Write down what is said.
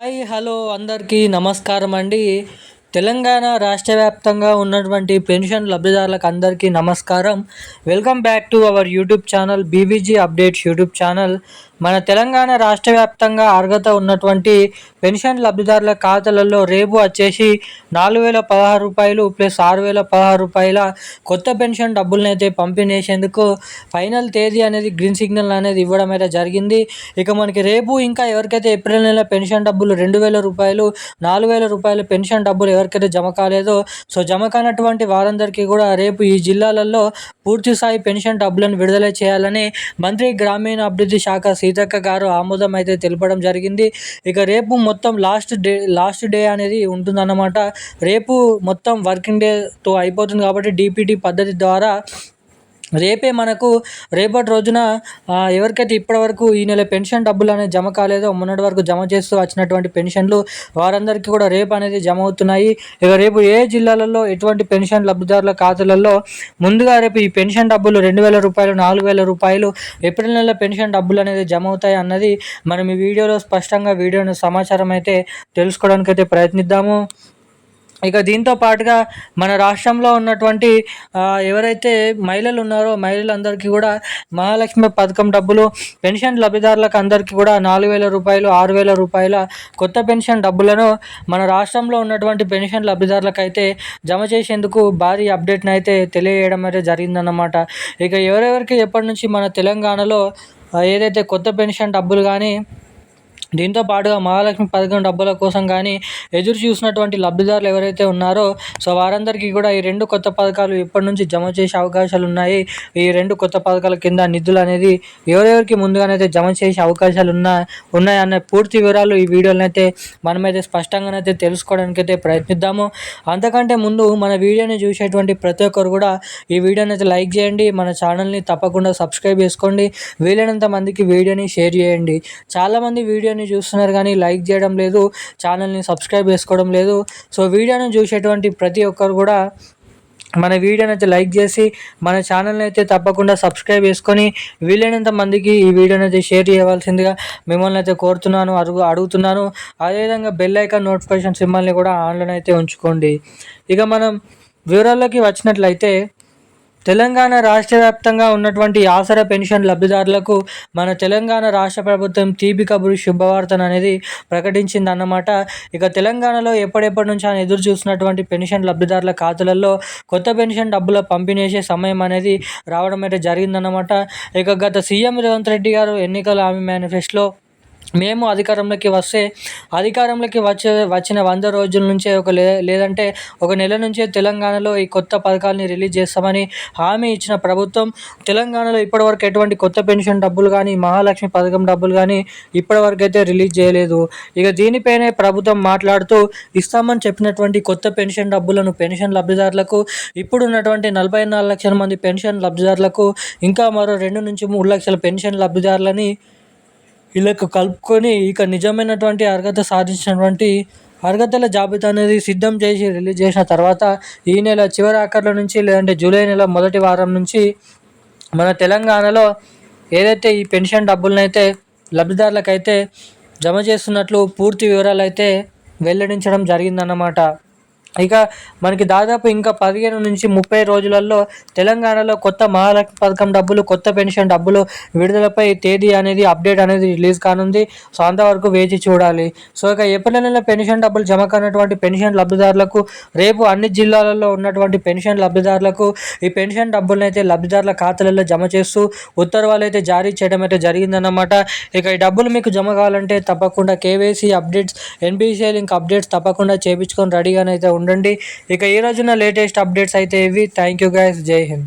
Hi hello అందరికీ నమస్కారం అండి. తెలంగాణ రాష్ట్ర వ్యాప్తంగా ఉన్నటువంటి పెన్షన్ లబ్ధిదారులకు అందరికీ నమస్కారం. Welcome back to our YouTube channel BVG updates YouTube channel. మన తెలంగాణ రాష్ట్ర వ్యాప్తంగా అర్హత ఉన్నటువంటి పెన్షన్ లబ్ధిదారుల ఖాతాలలో రేపు వచ్చేసి రూ. 4,016 ప్లస్ రూ. 6,016 కొత్త పెన్షన్ డబ్బులను అయితే పంపిణీ చేసేందుకు ఫైనల్ తేదీ అనేది గ్రీన్ సిగ్నల్ అనేది ఇవ్వడం అయితే జరిగింది. ఇక మనకి రేపు ఇంకా ఎవరికైతే ఏప్రిల్ నెల పెన్షన్ డబ్బులు రూ. 2,000 రూ. 4,000 పెన్షన్ డబ్బులు ఎవరికైతే జమ కాలేదో జమ కానటువంటి వారందరికీ కూడా రేపు ఈ జిల్లాలలో పూర్తి స్థాయి పెన్షన్ డబ్బులను విడుదల చేయాలని మంత్రి గ్రామీణ అభివృద్ధి శాఖ సీతక్క గారు ఆమోదం అయితే తెలపడం జరిగింది. ఇక రేపు మొత్తం లాస్ట్ డే అనేది ఉంటుందన్నమాట. రేపు మొత్తం వర్కింగ్ డేతో అయిపోతుంది కాబట్టి డీపీటీ పద్ధతి ద్వారా రేపే మనకు రేపటి రోజున ఎవరికైతే ఇప్పటివరకు ఈ నెల పెన్షన్ డబ్బులు అనేది జమ కాలేదో మొన్నటి వరకు జమ చేస్తూ వచ్చినటువంటి పెన్షన్లు వారందరికీ కూడా రేపు అనేది జమ అవుతున్నాయి. ఇక రేపు ఏ జిల్లాలలో ఎటువంటి పెన్షన్ లబ్ధిదారుల ఖాతాలలో ముందుగా రేపు ఈ పెన్షన్ డబ్బులు రూ. 2,000 4,000 ఏప్రిల్ నెల పెన్షన్ డబ్బులు అనేది జమ అవుతాయి అన్నది మనం ఈ వీడియోలో స్పష్టంగా సమాచారం అయితే తెలుసుకోవడానికి అయితే ప్రయత్నిద్దాము. ఇక దీంతో పాటుగా మన రాష్ట్రంలో ఉన్నటువంటి ఎవరైతే మహిళలు ఉన్నారో మహిళలందరికీ కూడా మహాలక్ష్మి పథకం డబ్బులు పెన్షన్ లబ్ధిదారులకు అందరికీ కూడా రూ. 4,000 రూ. 6,000 కొత్త పెన్షన్ డబ్బులను మన రాష్ట్రంలో ఉన్నటువంటి పెన్షన్ లబ్ధిదారులకు అయితే జమ చేసేందుకు భారీ అప్డేట్ని అయితే తెలియజేయడం అయితే జరిగిందన్నమాట. ఇక ఎవరెవరికి ఎప్పటి నుంచి మన తెలంగాణలో ఏదైతే కొత్త పెన్షన్ డబ్బులు కానీ దీంతో పాటుగా మహాలక్ష్మి పథకం డబ్బుల కోసం కానీ ఎదురు చూసినటువంటి లబ్ధిదారులు ఎవరైతే ఉన్నారో వారందరికీ కూడా ఈ రెండు కొత్త పథకాలు ఇప్పటి నుంచి జమ చేసే అవకాశాలు ఉన్నాయి. ఈ రెండు కొత్త పథకాల కింద నిధులు అనేది ఎవరెవరికి ముందుగానైతే జమ చేసే అవకాశాలు ఉన్నాయన్న పూర్తి వివరాలు ఈ వీడియోలనైతే మనమైతే స్పష్టంగానైతే తెలుసుకోవడానికి అయితే ప్రయత్నిద్దాము. అంతకంటే ముందు మన వీడియోని చూసేటువంటి ప్రతి ఒక్కరు కూడా ఈ వీడియోని అయితే లైక్ చేయండి. మన ఛానల్ని తప్పకుండా సబ్స్క్రైబ్ చేసుకోండి. వీలైనంత మందికి వీడియోని షేర్ చేయండి. చాలామంది వీడియోని చూస్తున్నారు కానీ లైక్ చేయడం లేదు, ఛానల్ని సబ్స్క్రైబ్ చేసుకోవడం లేదు. వీడియోని చూసేటువంటి ప్రతి ఒక్కరు కూడా మన వీడియోని అయితే లైక్ చేసి మన ఛానల్ని అయితే తప్పకుండా సబ్స్క్రైబ్ చేసుకొని వీలైనంత మందికి ఈ వీడియోని అయితే షేర్ చేయవలసిందిగా మిమ్మల్ని అయితే అడుగుతున్నాను. అదేవిధంగా బెల్ ఐకాన్ నోటిఫికేషన్ సింబల్ని కూడా ఆన్లైన్ అయితే ఉంచుకోండి. ఇక మనం వివరాల్లోకి వచ్చినట్లయితే తెలంగాణ రాష్ట్ర వ్యాప్తంగా ఉన్నటువంటి ఆసరా పెన్షన్ లబ్ధిదారులకు మన తెలంగాణ రాష్ట్ర ప్రభుత్వం తీపి కబురు శుభవార్తను అనేది ప్రకటించింది అన్నమాట. ఇక తెలంగాణలో ఎప్పటి నుంచి ఆయన ఎదురు చూసినటువంటి పెన్షన్ లబ్ధిదారుల ఖాతాలలో కొత్త పెన్షన్ డబ్బుల పంపిణీ చేసే సమయం అనేది రావడం అయితే జరిగిందన్నమాట. ఇక గత సీఎం రేవంత్ రెడ్డి గారు ఎన్నికల హామీ మేనిఫెస్టోలో మేము అధికారంలోకి వచ్చిన 100 రోజుల నుంచే లేదంటే ఒక నెల నుంచే తెలంగాణలో ఈ కొత్త పథకాలని రిలీజ్ చేస్తామని హామీ ఇచ్చిన ప్రభుత్వం తెలంగాణలో ఇప్పటివరకు ఎటువంటి కొత్త పెన్షన్ డబ్బులు కానీ మహాలక్ష్మి పథకం డబ్బులు కానీ ఇప్పటివరకు అయితే రిలీజ్ చేయలేదు. ఇక దీనిపైనే ప్రభుత్వం మాట్లాడుతూ ఇస్తామని చెప్పినటువంటి కొత్త పెన్షన్ డబ్బులను పెన్షన్ లబ్ధిదారులకు ఇప్పుడు ఉన్నటువంటి 44 లక్షల మంది పెన్షన్ లబ్ధిదారులకు ఇంకా మరో 2 నుంచి 3 లక్షల పెన్షన్ లబ్ధిదారులని వీళ్ళకు కలుపుకొని ఇక నిజమైనటువంటి అర్హత సాధించినటువంటి అర్హతల జాబితా అనేది సిద్ధం చేసి రిలీజ్ చేసిన తర్వాత ఈ నెల చివరి ఆఖర్ల నుంచి లేదంటే జూలై నెల మొదటి వారం నుంచి మన తెలంగాణలో ఏదైతే ఈ పెన్షన్ డబ్బులనైతే లబ్ధిదారులకైతే జమ చేస్తున్నట్లు పూర్తి వివరాలు అయితే వెల్లడించడం జరిగిందన్నమాట. ఇక మనకి దాదాపు ఇంకా 15 నుంచి 30 రోజులలో తెలంగాణలో కొత్త మహాలక్ష్మి పథకం డబ్బులు కొత్త పెన్షన్ డబ్బులు విడుదలపై తేదీ అనేది అప్డేట్ అనేది రిలీజ్ కానుంది. అంతవరకు వేచి చూడాలి. ఇక ఏప్రిల్ నెల పెన్షన్ డబ్బులు జమ కానటువంటి పెన్షన్ లబ్ధిదారులకు రేపు అన్ని జిల్లాలలో ఉన్నటువంటి పెన్షన్ లబ్ధిదారులకు ఈ పెన్షన్ డబ్బులను అయితే లబ్ధిదారుల ఖాతాలలో జమ చేస్తూ ఉత్తర్వులు అయితే జారీ చేయడం అయితే జరిగిందన్నమాట. ఇక ఈ డబ్బులు మీకు జమ కావాలంటే తప్పకుండా KYC updates NPCI link updates తప్పకుండా చేయించుకొని రెడీగానైతే ఉండండి. ఇక ఈ రోజున లేటెస్ట్ అప్డేట్స్ అయితే ఇవి. Thank you guys. జై హింద్.